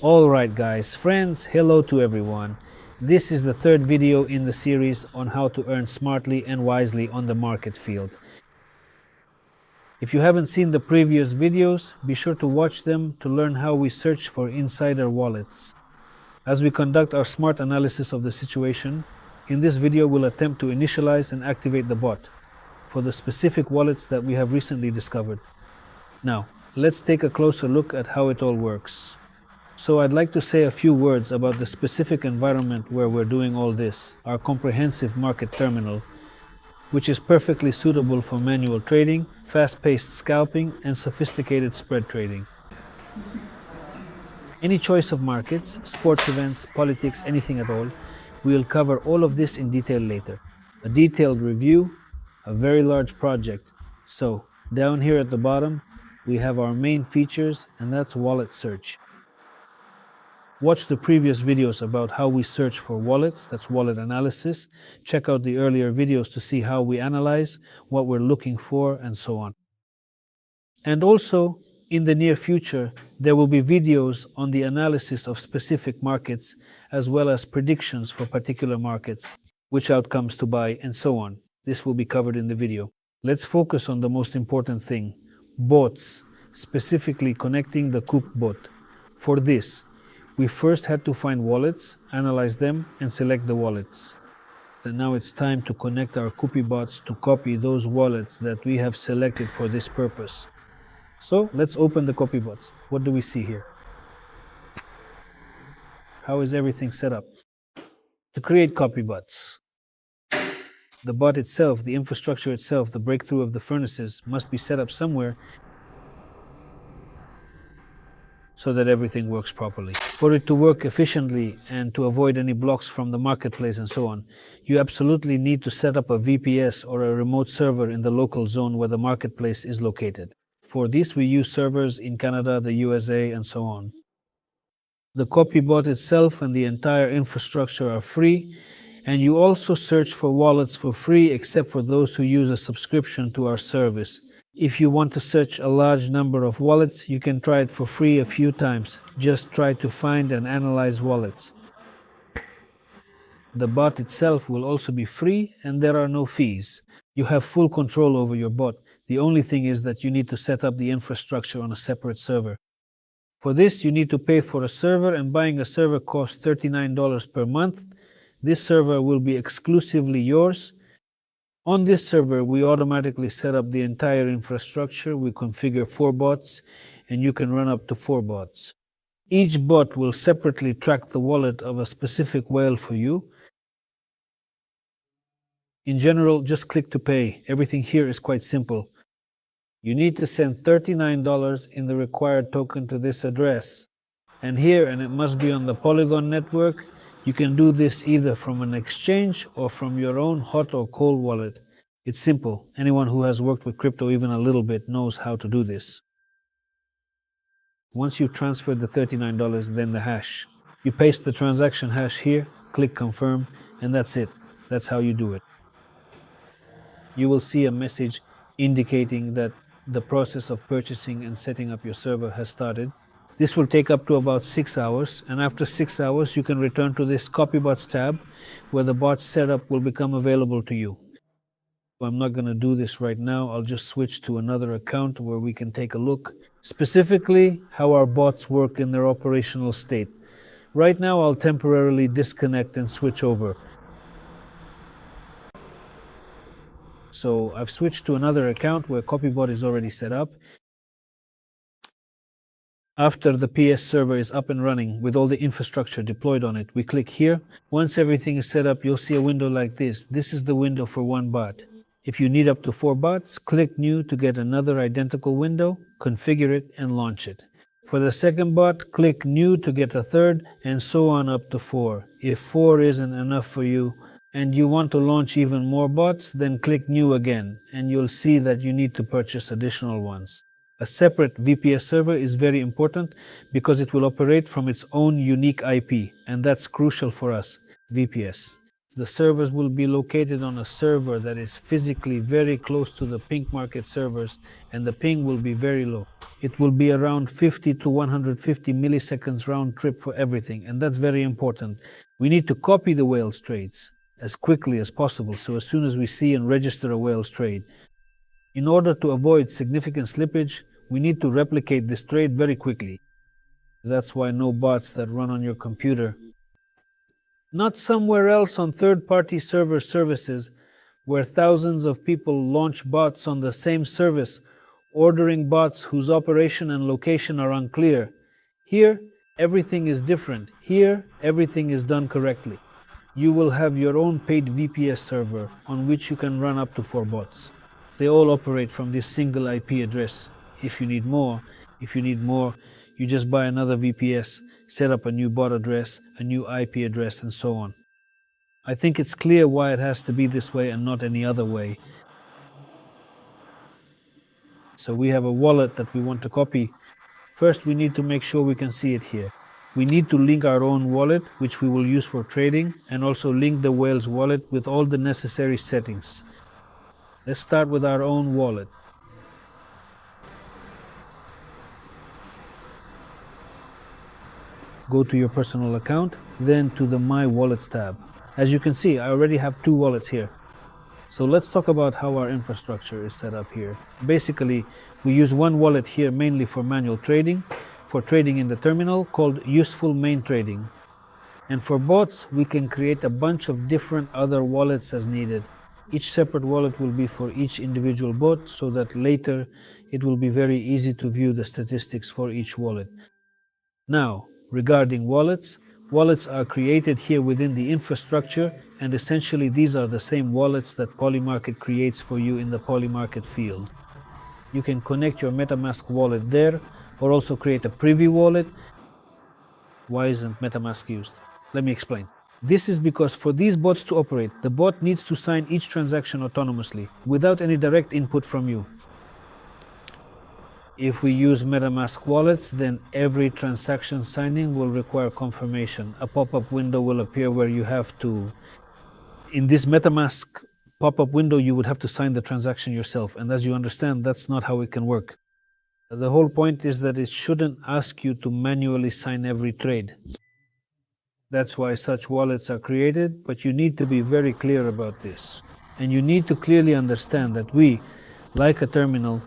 Alright guys, friends, hello to everyone. This is the third video in the series on how to earn smartly and wisely on the market field. If you haven't seen the previous videos, be sure to watch them to learn how we search for insider wallets. As we conduct our smart analysis of the situation, in this video we'll attempt to initialize and activate the bot for the specific wallets that we have recently discovered. Now, let's take a closer look at how it all works. So I'd like to say a few words about the specific environment where we're doing all this, our comprehensive market terminal, which is perfectly suitable for manual trading, fast-paced scalping, and sophisticated spread trading. Any choice of markets, sports events, politics, anything at all, we'll cover all of this in detail later. A detailed review, a very large project. So, down here at the bottom, we have our main features, and that's wallet search. Watch the previous videos about how we search for wallets, that's wallet analysis. Check out the earlier videos to see how we analyze, what we're looking for, and so on. And also, in the near future, there will be videos on the analysis of specific markets, as well as predictions for particular markets, which outcomes to buy, and so on. This will be covered in the video. Let's focus on the most important thing, bots, specifically connecting the Coop bot. For this, we first had to find wallets, analyze them, and select the wallets. And now it's time to connect our Coopy bots to copy those wallets that we have selected for this purpose. So let's open the copy bots. What do we see here? How is everything set up? To create copy bots, the bot itself, the infrastructure itself, the breakthrough of the furnaces must be set up somewhere so that everything works properly. For it to work efficiently and to avoid any blocks from the marketplace and so on, you absolutely need to set up a VPS or a remote server in the local zone where the marketplace is located. For this, we use servers in Canada, the USA, and so on. The copybot itself and the entire infrastructure are free, and you also search for wallets for free except for those who use a subscription to our service. If you want to search a large number of wallets, you can try it for free a few times. Just try to find and analyze wallets. The bot itself will also be free and there are no fees. You have full control over your bot. The only thing is that you need to set up the infrastructure on a separate server. For this, you need to pay for a server, and buying a server costs $39 per month. This server will be exclusively yours. On this server, we automatically set up the entire infrastructure. We configure 4 bots, and you can run up to 4 bots. Each bot will separately track the wallet of a specific whale for you. In general, just click to pay. Everything here is quite simple. You need to send $39 in the required token to this address. And here, and it must be on the Polygon network, you can do this either from an exchange or from your own hot or cold wallet. It's simple. Anyone who has worked with crypto even a little bit knows how to do this. Once you've transferred the $39, then the hash. You paste the transaction hash here, click confirm, and that's it. That's how you do it. You will see a message indicating that the process of purchasing and setting up your server has started. This will take up to about 6 hours, and after 6 hours you can return to this copybots tab where the bot setup will become available to you. I'm not going to do this right now. I'll just switch to another account where we can take a look specifically how our bots work in their operational state. Right now I'll temporarily disconnect and switch over. So I've switched to another account where copybot is already set up. After the PS server is up and running with all the infrastructure deployed on it, we click here. Once everything is set up, you'll see a window like this. This is the window for one bot. If you need up to 4 bots, click New to get another identical window, configure it, and launch it. For the second bot, click New to get a third, and so on up to 4. If 4 isn't enough for you, and you want to launch even more bots, then click New again, and you'll see that you need to purchase additional ones. A separate VPS server is very important because it will operate from its own unique IP, and that's crucial for us, VPS. The servers will be located on a server that is physically very close to the Polymarket servers, and the ping will be very low. It will be around 50 to 150 milliseconds round trip for everything, and that's very important. We need to copy the whale's trades as quickly as possible, so as soon as we see and register a whale's trade. In order to avoid significant slippage, we need to replicate this trade very quickly. That's why no bots that run on your computer, not somewhere else on third-party server services where thousands of people launch bots on the same service, ordering bots whose operation and location are unclear. Here, everything is different. Here, everything is done correctly. You will have your own paid VPS server on which you can run up to 4 bots. They all operate from this single IP address. If you need more, you just buy another VPS, set up a new bot address, a new IP address, and so on. I think it's clear why it has to be this way and not any other way. So we have a wallet that we want to copy. First, we need to make sure we can see it here. We need to link our own wallet, which we will use for trading, and also link the whale's wallet with all the necessary settings. Let's start with our own wallet. Go to your personal account, then to the My Wallets tab. As you can see, I already have 2 wallets here. So let's talk about how our infrastructure is set up here. Basically, we use one wallet here mainly for manual trading, for trading in the terminal, called Useful Main Trading. And for bots, we can create a bunch of different other wallets as needed. Each separate wallet will be for each individual bot, so that later it will be very easy to view the statistics for each wallet. Now, regarding wallets, wallets are created here within the infrastructure, and essentially these are the same wallets that Polymarket creates for you in the Polymarket field. You can connect your MetaMask wallet there, or also create a Privy wallet. Why isn't MetaMask used? Let me explain. This is because for these bots to operate, the bot needs to sign each transaction autonomously, without any direct input from you. If we use MetaMask wallets, then every transaction signing will require confirmation. A pop-up window will appear where you have to... In this MetaMask pop-up window, you would have to sign the transaction yourself. And as you understand, that's not how it can work. The whole point is that it shouldn't ask you to manually sign every trade. That's why such wallets are created, but you need to be very clear about this. And you need to clearly understand that we, like a terminal,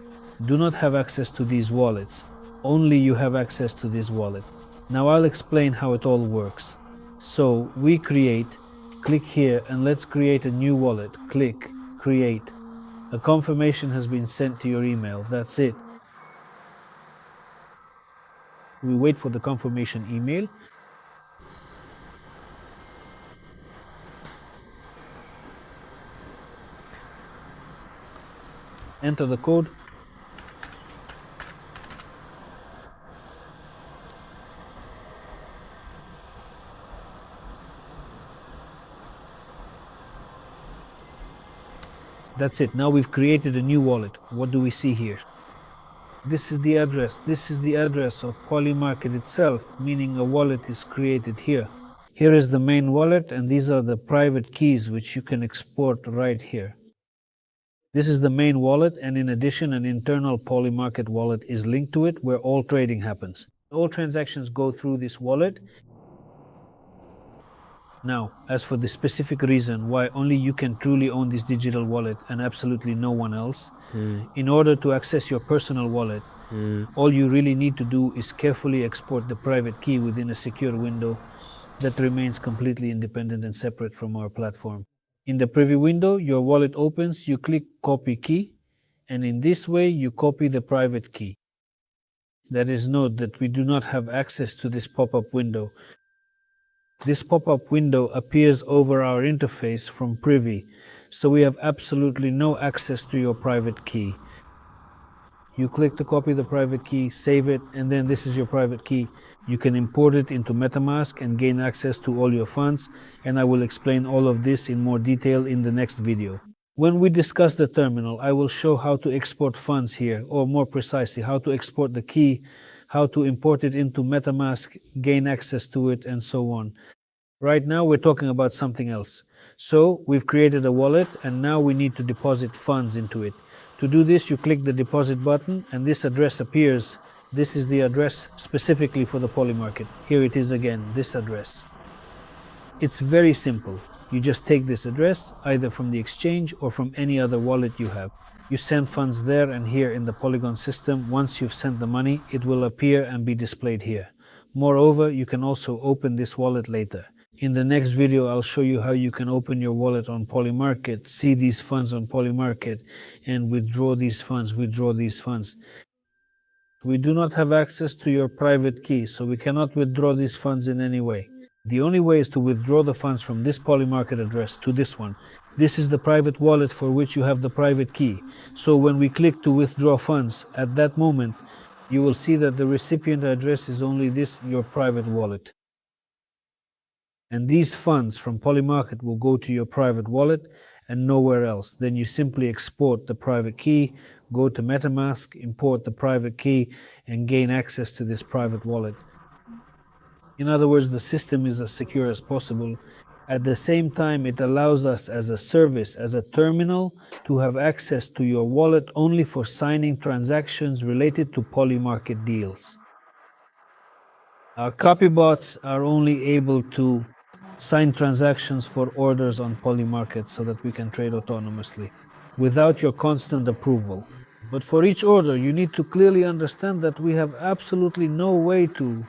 do not have access to these wallets. Only you have access to this wallet. Now I'll explain how it all works. So we create, click here and let's create a new wallet. Click, create. A confirmation has been sent to your email. That's it. We wait for the confirmation email. Enter the code. That's it. Now we've created a new wallet. What do we see here? This is the address. This is the address of Polymarket itself, meaning a wallet is created here. Here is the main wallet, and these are the private keys which you can export right here. This is the main wallet, and in addition, an internal Polymarket wallet is linked to it where all trading happens. All transactions go through this wallet. Now, as for the specific reason why only you can truly own this digital wallet and absolutely no one else, in order to access your personal wallet, all you really need to do is carefully export the private key within a secure window that remains completely independent and separate from our platform. In the preview window, your wallet opens, you click copy key, and in this way you copy the private key. That is, note that we do not have access to this pop-up window. This pop-up window appears over our interface from Privy, so we have absolutely no access to your private key. You click to copy the private key, save it, and then this is your private key. You can import it into MetaMask and gain access to all your funds, and I will explain all of this in more detail in the next video. When we discuss the terminal, I will show how to export funds here, or more precisely, how to export the key, how to import it into MetaMask, gain access to it, and so on. Right now, we're talking about something else. So we've created a wallet, and now we need to deposit funds into it. To do this, you click the deposit button and this address appears. This is the address specifically for the Polymarket. Here it is again, this address. It's very simple. You just take this address either from the exchange or from any other wallet you have. You send funds there, and here in the Polygon system, once you've sent the money, it will appear and be displayed here. Moreover, you can also open this wallet later. In the next video, I'll show you how you can open your wallet on Polymarket, see these funds on Polymarket, and withdraw these funds. We do not have access to your private key, so we cannot withdraw these funds in any way. The only way is to withdraw the funds from this Polymarket address to this one. This is the private wallet for which you have the private key. So when we click to withdraw funds, at that moment, you will see that the recipient address is only this, your private wallet. And these funds from Polymarket will go to your private wallet and nowhere else. Then you simply export the private key, go to MetaMask, import the private key, and gain access to this private wallet. In other words, the system is as secure as possible. At the same time, it allows us as a service, as a terminal, to have access to your wallet only for signing transactions related to Polymarket deals. Our copybots are only able to sign transactions for orders on Polymarket so that we can trade autonomously without your constant approval. But for each order, you need to clearly understand that we have absolutely no way to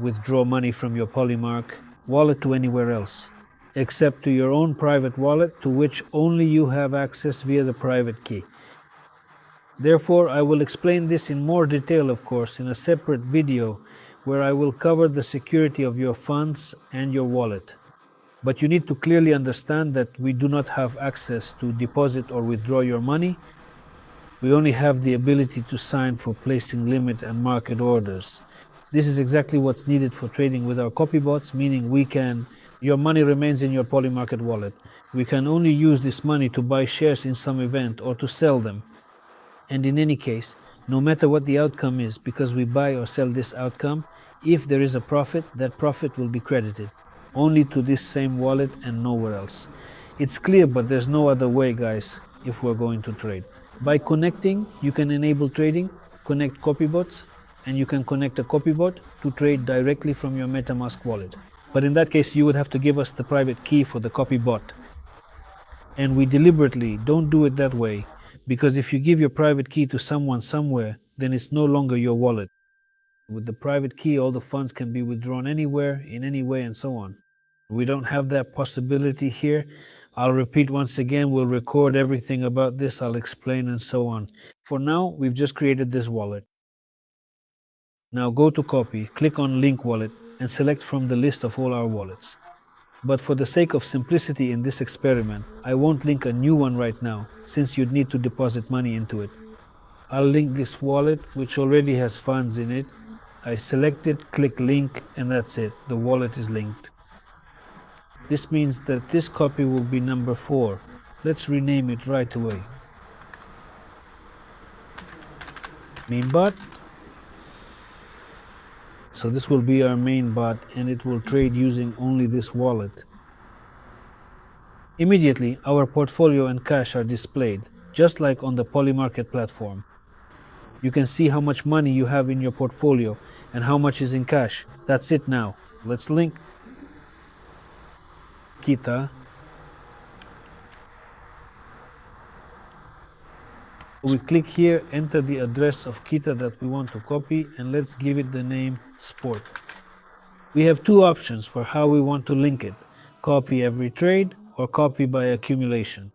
withdraw money from your Polymark wallet to anywhere else, except to your own private wallet, to which only you have access via the private key. Therefore, I will explain this in more detail, of course, in a separate video where I will cover the security of your funds and your wallet. But you need to clearly understand that we do not have access to deposit or withdraw your money. We only have the ability to sign for placing limit and market orders. This is exactly what's needed for trading with our copybots, meaning your money remains in your Polymarket wallet. We can only use this money to buy shares in some event or to sell them. And in any case, no matter what the outcome is, because we buy or sell this outcome, if there is a profit, that profit will be credited only to this same wallet and nowhere else. It's clear, but there's no other way, guys, if we're going to trade. By connecting, you can enable trading, connect copybots, and you can connect a copybot to trade directly from your MetaMask wallet. But in that case, you would have to give us the private key for the copybot. And we deliberately don't do it that way, because if you give your private key to someone somewhere, then it's no longer your wallet. With the private key, all the funds can be withdrawn anywhere, in any way, and so on. We don't have that possibility here. I'll repeat once again, we'll record everything about this, I'll explain, and so on. For now, we've just created this wallet. Now go to copy, click on link wallet, and select from the list of all our wallets. But for the sake of simplicity in this experiment, I won't link a new one right now, since you'd need to deposit money into it. I'll link this wallet, which already has funds in it. I select it, click link, and that's it. The wallet is linked. This means that this copy will be number 4. Let's rename it right away. Main bot. So this will be our main bot, and it will trade using only this wallet. Immediately, our portfolio and cash are displayed, just like on the Polymarket platform. You can see how much money you have in your portfolio and how much is in cash. That's it now. Let's link Kita. We click here, enter the address of Kita that we want to copy, and let's give it the name Sport. We have two options for how we want to link it: copy every trade or copy by accumulation.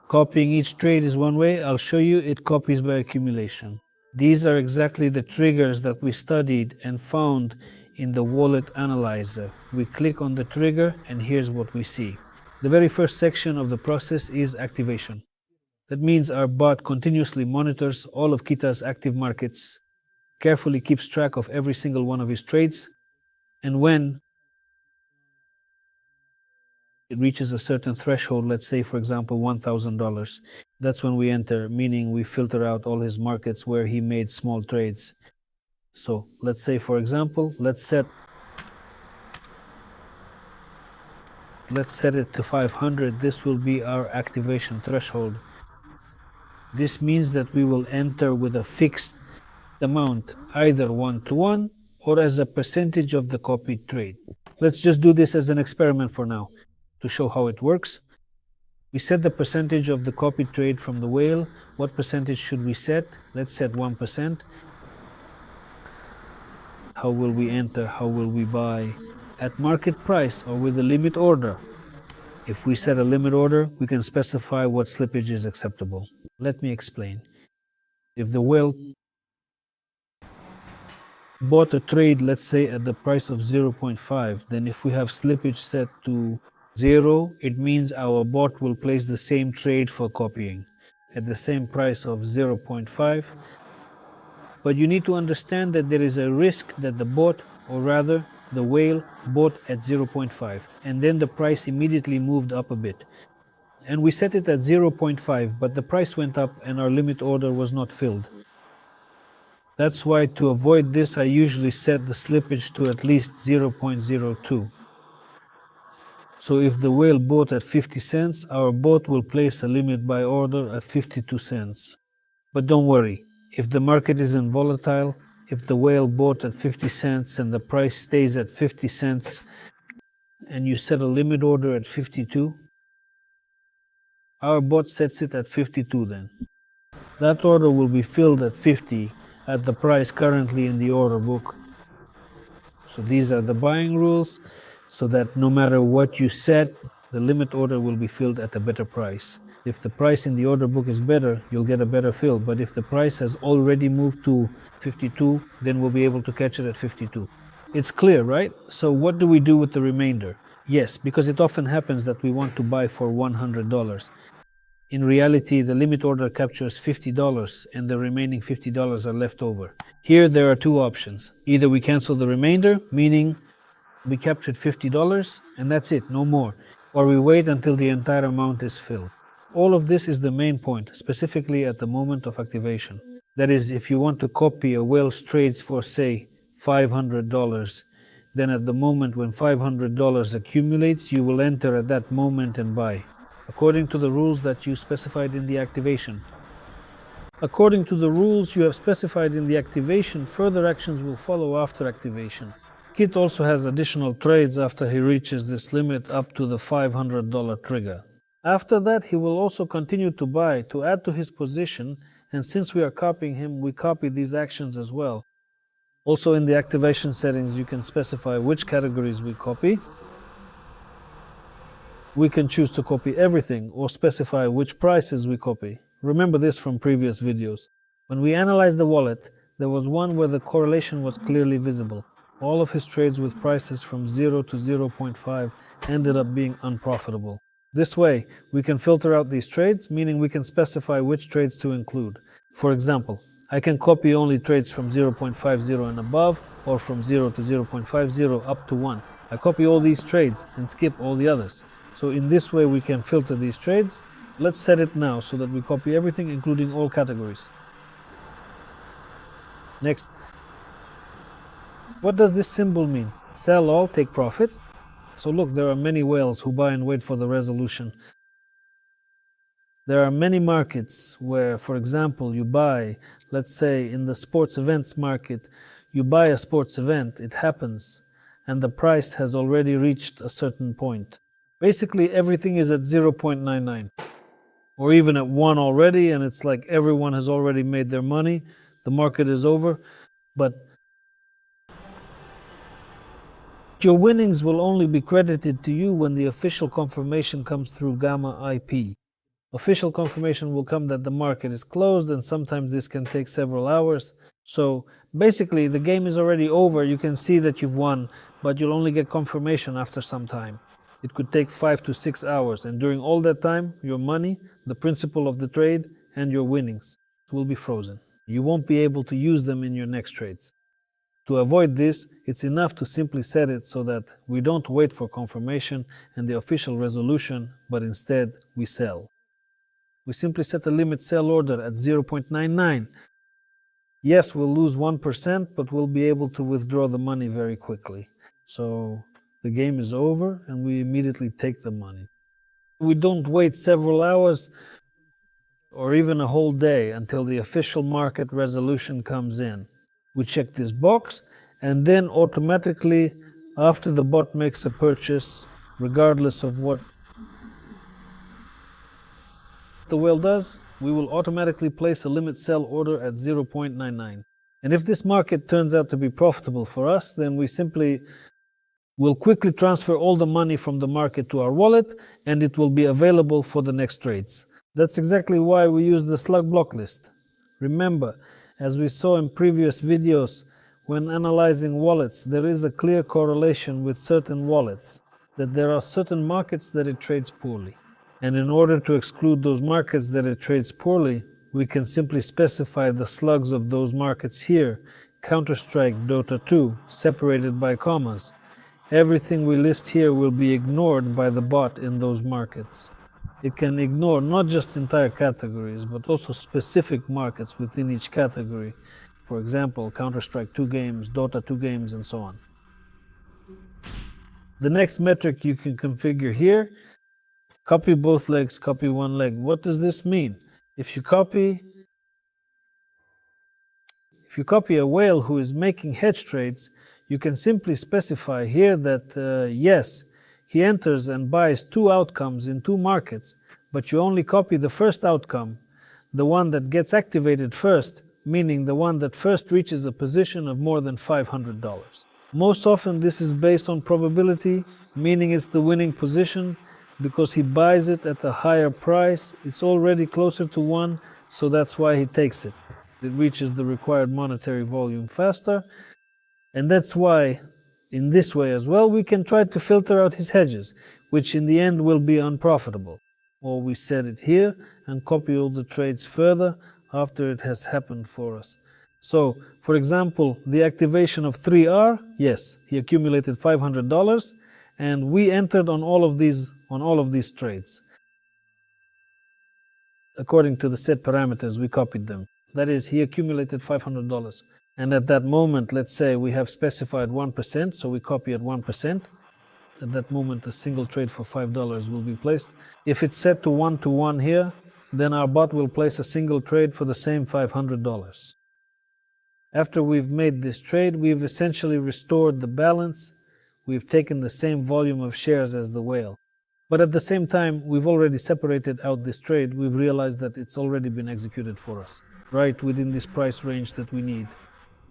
Copying each trade is one way. I'll show you it copies by accumulation. These are exactly the triggers that we studied and found in the wallet analyzer. We click on the trigger and here's what we see. The very first section of the process is activation. That means our bot continuously monitors all of Kita's active markets, carefully keeps track of every single one of his trades, and when it reaches a certain threshold, let's say for example $1,000, that's when we enter, meaning we filter out all his markets where he made small trades. So let's say for example, let's set Let's set it to 500. This will be our activation threshold. This means that we will enter with a fixed amount, either 1-to-1 or as a percentage of the copied trade. Let's just do this as an experiment for now to show how it works. We set the percentage of the copied trade from the whale. What percentage should we set? Let's set 1%. How will we enter? How will we buy? At market price or with a limit order. If we set a limit order, we can specify what slippage is acceptable. Let me explain. If the whale bought a trade, let's say at the price of 0.5, then if we have slippage set to 0, it means our bot will place the same trade for copying at the same price of 0.5. But you need to understand that there is a risk that the bot, or rather the whale, bought at 0.5 and then the price immediately moved up a bit. And we set it at 0.5, but the price went up and our limit order was not filled. That's why to avoid this, I usually set the slippage to at least 0.02. So if the whale bought at 50 cents, our bot will place a limit buy order at 52 cents. But don't worry, if the market isn't volatile, if the whale bought at 50 cents and the price stays at 50 cents and you set a limit order at 52, our bot sets it at 52 then. That order will be filled at 50 at the price currently in the order book. So these are the buying rules, so that no matter what you set, the limit order will be filled at a better price. If the price in the order book is better, you'll get a better fill. But if the price has already moved to 52, then we'll be able to catch it at 52. It's clear, right? So what do we do with the remainder? Yes, because it often happens that we want to buy for $100. In reality, the limit order captures $50 and the remaining $50 are left over. Here there are two options. Either we cancel the remainder, meaning we captured $50 and that's it, no more. Or we wait until the entire amount is filled. All of this is the main point, specifically at the moment of activation. That is, if you want to copy a whale's trades for, say, $500, then at the moment when $500 accumulates, you will enter at that moment and buy, according to the rules that you specified in the activation. According to the rules you have specified in the activation, further actions will follow after activation. Kit also has additional trades after he reaches this limit up to the $500 trigger. After that, he will also continue to buy to add to his position, and since we are copying him, we copy these actions as well. Also in the activation settings, you can specify which categories we copy. We can choose to copy everything or specify which prices we copy. Remember this from previous videos. When we analyzed the wallet, there was one where the correlation was clearly visible. All of his trades with prices from 0 to 0.5 ended up being unprofitable. This way, we can filter out these trades, meaning we can specify which trades to include. For example, I can copy only trades from 0.50 and above, or from 0 to 0.50 up to 1. I copy all these trades and skip all the others. So in this way we can filter these trades. Let's set it now so that we copy everything, including all categories. Next. What does this symbol mean? Sell all, take profit. So look, there are many whales who buy and wait for the resolution. There are many markets where, for example, you buy, let's say in the sports events market, you buy a sports event, it happens, and the price has already reached a certain point. Basically, everything is at 0.99 or even at 1 already, and it's like everyone has already made their money. The market is over, but your winnings will only be credited to you when the official confirmation comes through Gamma IP. Official confirmation will come that the market is closed, and sometimes this can take several hours. So basically, the game is already over. You can see that you've won, but you'll only get confirmation after some time. It could take 5 to 6 hours, and during all that time, your money, the principal of the trade, and your winnings will be frozen. You won't be able to use them in your next trades. To avoid this, it's enough to simply set it so that we don't wait for confirmation and the official resolution, but instead we sell. We simply set a limit sell order at 0.99. Yes, we'll lose 1%, but we'll be able to withdraw the money very quickly. So the game is over and we immediately take the money. We don't wait several hours or even a whole day until the official market resolution comes in. We check this box, and then automatically, after the bot makes a purchase, regardless of what the whale does, we will automatically place a limit sell order at 0.99. And if this market turns out to be profitable for us, then we simply will quickly transfer all the money from the market to our wallet, and it will be available for the next trades. That's exactly why we use the slug block list. Remember, as we saw in previous videos, when analyzing wallets, there is a clear correlation with certain wallets, that there are certain markets that it trades poorly. And in order to exclude those markets that it trades poorly, we can simply specify the slugs of those markets here, Counter-Strike, Dota 2, separated by commas. Everything we list here will be ignored by the bot in those markets. It can ignore not just entire categories, but also specific markets within each category. For example, Counter-Strike 2 games, Dota 2 games, and so on. The next metric you can configure here, copy both legs, copy one leg. What does this mean? If you copy a whale who is making hedge trades, you can simply specify here that yes, he enters and buys two outcomes in two markets, but you only copy the first outcome, the one that gets activated first, meaning the one that first reaches a position of more than $500. Most often this is based on probability, meaning it's the winning position, because he buys it at a higher price. It's already closer to 1, so that's why he takes it. It reaches the required monetary volume faster, and that's why, in this way as well, we can try to filter out his hedges, which in the end will be unprofitable. Or we set it here and copy all the trades further after it has happened for us. So, for example, the activation of 3R, yes, he accumulated $500, and we entered on all of these trades. According to the set parameters, we copied them. That is, he accumulated $500. And at that moment, let's say we have specified 1%, so we copy at 1%. At that moment, a single trade for $5 will be placed. If it's set to 1-to-1 here, then our bot will place a single trade for the same $500. After we've made this trade, we've essentially restored the balance. We've taken the same volume of shares as the whale. But at the same time, we've already separated out this trade. We've realized that it's already been executed for us, right within this price range that we need.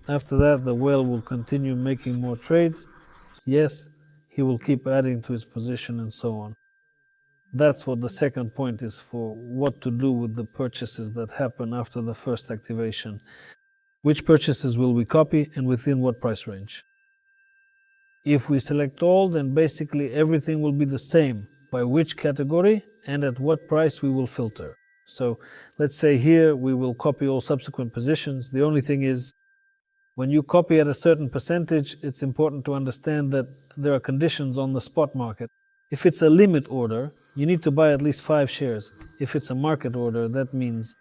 After that, the whale will continue making more trades. Yes, he will keep adding to his position and so on. That's what the second point is for what to do with the purchases that happen after the first activation. Which purchases will we copy and within what price range? If we select all, then basically everything will be the same, by which category and at what price we will filter. So let's say here we will copy all subsequent positions. The only thing is, when you copy at a certain percentage, it's important to understand that there are conditions on the spot market. If it's a limit order, you need to buy at least 5 shares. If it's a market order, that means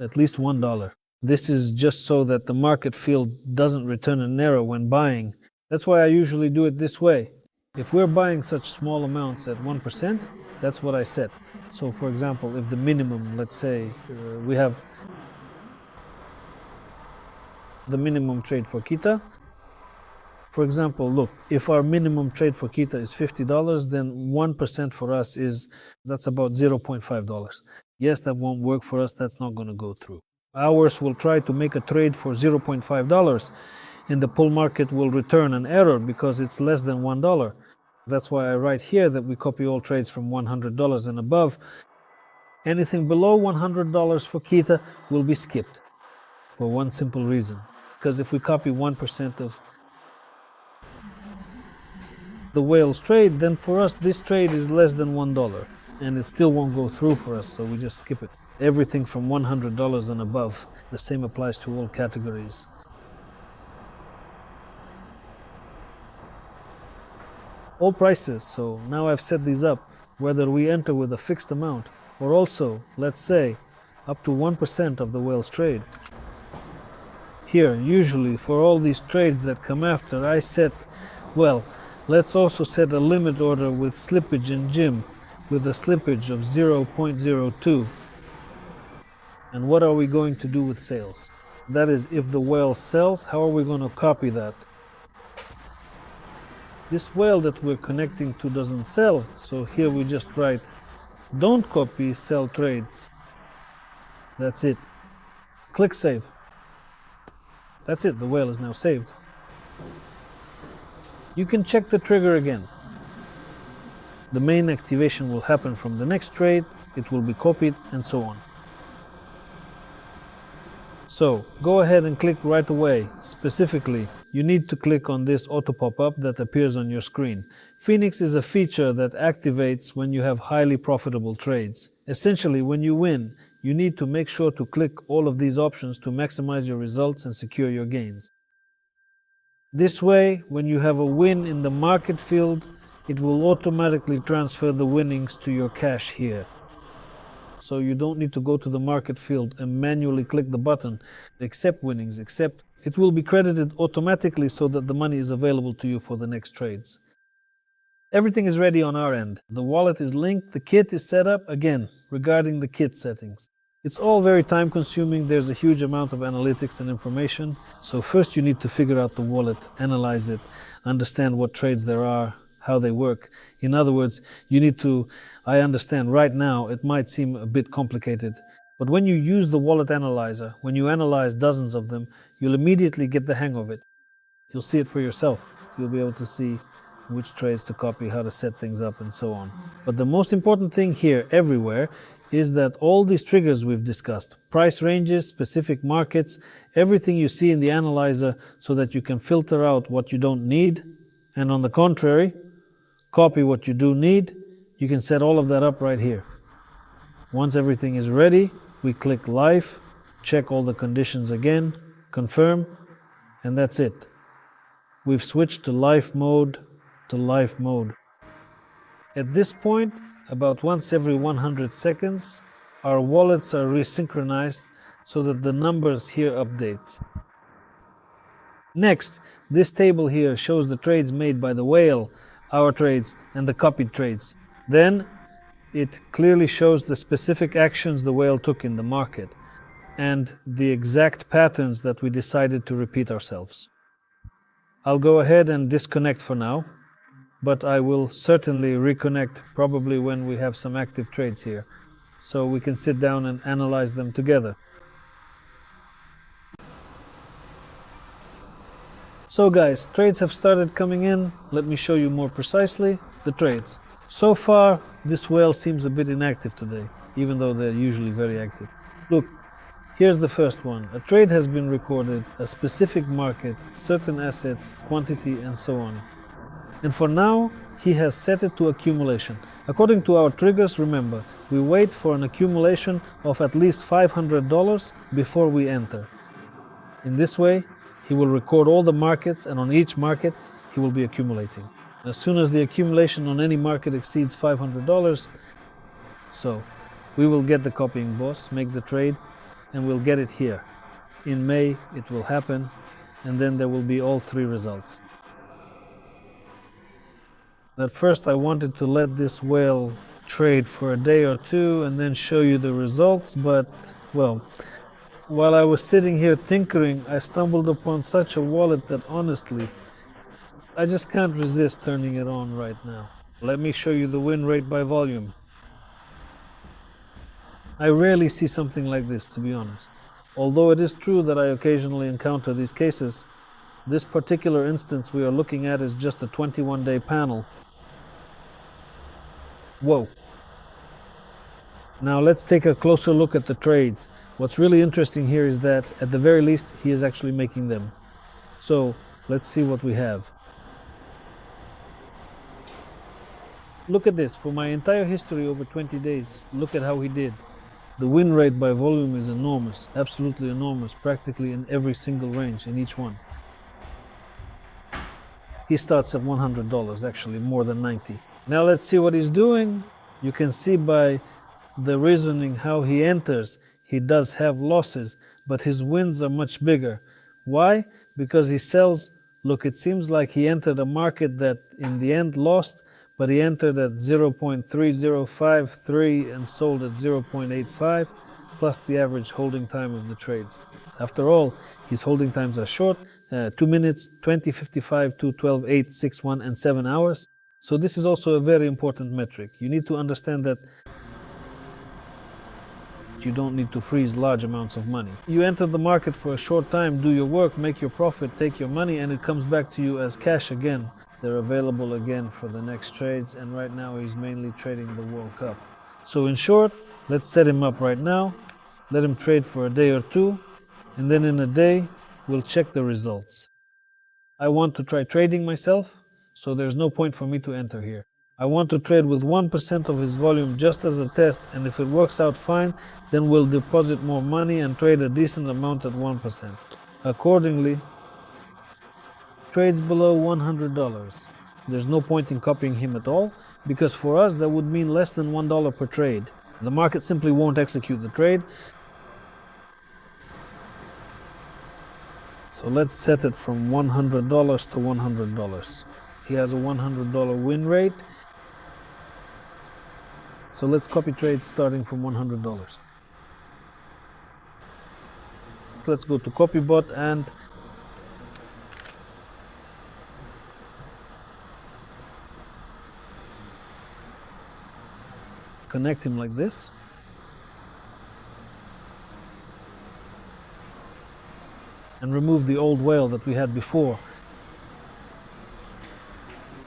at least $1. This is just so that the market field doesn't return an error when buying. That's why I usually do it this way. If we're buying such small amounts at 1%, that's what I set. So for example, if the minimum, let's say, we have the minimum trade for Kita. For example, look, if our minimum trade for Kita is $50, then 1% for us that's about $0.5. Yes, that won't work for us. That's not going to go through. Ours will try to make a trade for $0.5, and the Polymarket will return an error because it's less than $1. That's why I write here that we copy all trades from $100 and above. Anything below $100 for Kita will be skipped for one simple reason. Because if we copy 1% of the whale's trade, then for us this trade is less than $1 and it still won't go through for us, so we just skip it. Everything from $100 and above. The same applies to all categories. All prices, so now I've set these up, whether we enter with a fixed amount or also, let's say, up to 1% of the whale's trade. Here, usually for all these trades that come after, I set Well, let's also set a limit order with slippage in Jim with a slippage of 0.02. And what are we going to do with sales? That is, if the whale sells, how are we going to copy that? This whale that we're connecting to doesn't sell, so here we just write, don't copy sell trades. That's it. Click save. That's it, the whale is now saved. You can check the trigger again. The main activation will happen from the next trade, it will be copied, and so on. So, go ahead and click right away. Specifically, you need to click on this auto pop-up that appears on your screen. Phoenix is a feature that activates when you have highly profitable trades. Essentially, when you win, you need to make sure to click all of these options to maximize your results and secure your gains. This way, when you have a win in the market field, it will automatically transfer the winnings to your cash here. So you don't need to go to the market field and manually click the button, accept winnings, accept. It will be credited automatically so that the money is available to you for the next trades. Everything is ready on our end. The wallet is linked, the kit is set up. Again, regarding the kit settings, it's all very time consuming. There's a huge amount of analytics and information. So first you need to figure out the wallet, analyze it, understand what trades there are, how they work. In other words, you need to, I understand right now it might seem a bit complicated, but when you use the wallet analyzer, when you analyze dozens of them, you'll immediately get the hang of it. You'll see it for yourself. You'll be able to see which trades to copy, how to set things up, and so on. But the most important thing here, everywhere, is that all these triggers we've discussed, price ranges, specific markets, everything you see in the analyzer so that you can filter out what you don't need, and on the contrary, copy what you do need. You can set all of that up right here. Once everything is ready, we click live, check all the conditions again, confirm, and that's it. We've switched to live mode to live mode. At this point, about once every 100 seconds, our wallets are resynchronized so that the numbers here update. Next, this table here shows the trades made by the whale, our trades, and the copied trades. Then, it clearly shows the specific actions the whale took in the market and the exact patterns that we decided to repeat ourselves. I'll go ahead and disconnect for now, but I will certainly reconnect probably when we have some active trades here, so we can sit down and analyze them together. So guys, trades have started coming in. Let me show you more precisely the trades. So far, this whale seems a bit inactive today, even though they're usually very active. Look, here's the first one. A trade has been recorded, a specific market, certain assets, quantity, and so on. And for now, he has set it to accumulation. According to our triggers, remember, we wait for an accumulation of at least $500 before we enter. In this way, he will record all the markets, and on each market, he will be accumulating. As soon as the accumulation on any market exceeds $500, so we will get the copying boss, make the trade, and we'll get it here. In May, it will happen, and then there will be all three results. At first, I wanted to let this whale trade for a day or two and then show you the results, but, well, while I was sitting here tinkering, I stumbled upon such a wallet that honestly, I just can't resist turning it on right now. Let me show you the win rate by volume. I rarely see something like this, to be honest. Although it is true that I occasionally encounter these cases, this particular instance we are looking at is just a 21-day panel. Whoa. Now let's take a closer look at the trades. What's really interesting here is that, at the very least, he is actually making them. So, let's see what we have. Look at this. For my entire history over 20 days, look at how he did. The win rate by volume is enormous, absolutely enormous, practically in every single range, in each one. He starts at $100, actually more than 90. Now let's see what he's doing. You can see by the reasoning how he enters, he does have losses, but his wins are much bigger. Why? Because he sells Look, it seems like he entered a market that in the end lost, but he entered at 0.3053 and sold at 0.85, plus the average holding time of the trades. After all, his holding times are short, 2 minutes, 20, 55, 2, 12, 8, 6, 1, and 7 hours. So this is also a very important metric. You need to understand that you don't need to freeze large amounts of money. You enter the market for a short time, do your work, make your profit, take your money, and it comes back to you as cash again. They're available again for the next trades, and right now he's mainly trading the World Cup. So in short, let's set him up right now, let him trade for a day or two, and then in a day, we'll check the results. I want to try trading myself, so there's no point for me to enter here. I want to trade with 1% of his volume just as a test, and if it works out fine, then we'll deposit more money and trade a decent amount at 1%. Accordingly, trades below $100. There's no point in copying him at all, because for us that would mean less than $1 per trade. The market simply won't execute the trade. So let's set it from $100 to $100. He has a $100 win rate. So let's copy trades starting from $100. Let's go to CopyBot and connect him like this. And remove the old whale that we had before.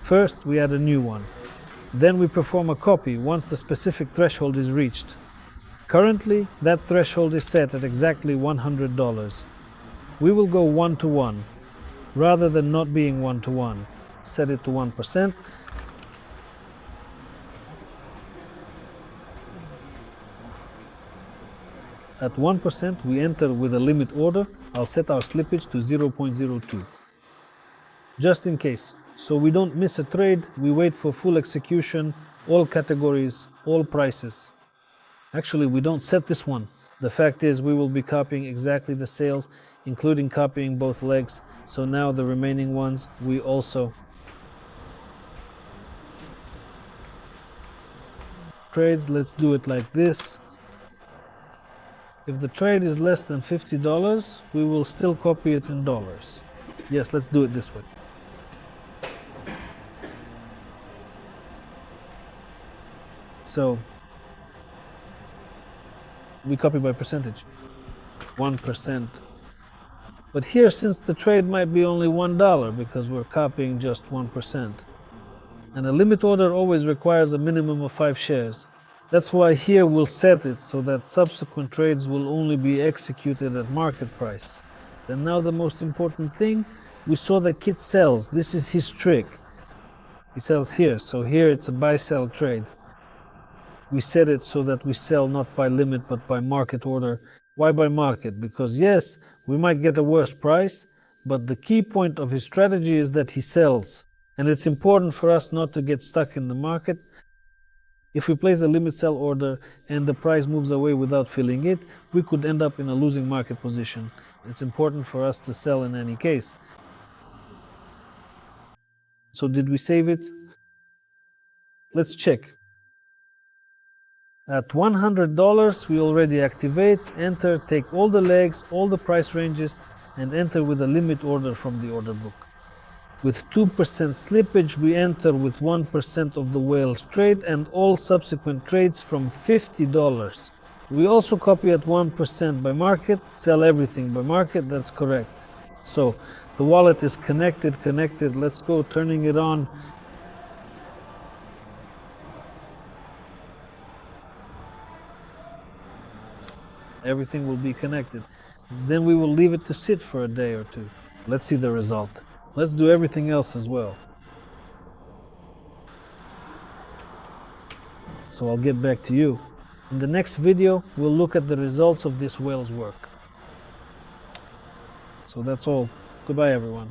First, we add a new one. Then we perform a copy once the specific threshold is reached. Currently, that threshold is set at exactly $100. We will go 1-to-1, rather than not being 1-to-1. Set it to 1%. At 1%, we enter with a limit order. I'll set our slippage to 0.02. Just in case. So we don't miss a trade, we wait for full execution, all categories, all prices. Actually, we don't set this one. The fact is we will be copying exactly the sales, including copying both legs. So now the remaining ones, we also trades. Let's do it like this. If the trade is less than $50, we will still copy it in dollars. Yes, let's do it this way. So we copy by percentage, 1%. But here, since the trade might be only $1 because we're copying just 1%, and a limit order always requires a minimum of 5 shares. That's why here we'll set it so that subsequent trades will only be executed at market price. And now the most important thing, we saw that Kit sells. This is his trick. He sells here, so here it's a buy-sell trade. We set it so that we sell not by limit but by market order. Why by market? Because yes, we might get a worse price, but the key point of his strategy is that he sells. And it's important for us not to get stuck in the market. If we place a limit sell order and the price moves away without filling it, we could end up in a losing market position. It's important for us to sell in any case. So did we save it? Let's check. At $100, we already activate, enter, take all the legs, all the price ranges, and enter with a limit order from the order book. With 2% slippage, we enter with 1% of the whale's trade and all subsequent trades from $50. We also copy at 1% by market, sell everything by market, that's correct. So the wallet is connected, let's go, turning it on. Everything will be connected. Then we will leave it to sit for a day or two. Let's see the result. Let's do everything else as well. So I'll get back to you. In the next video, we'll look at the results of this whale's work. So that's all. Goodbye, everyone.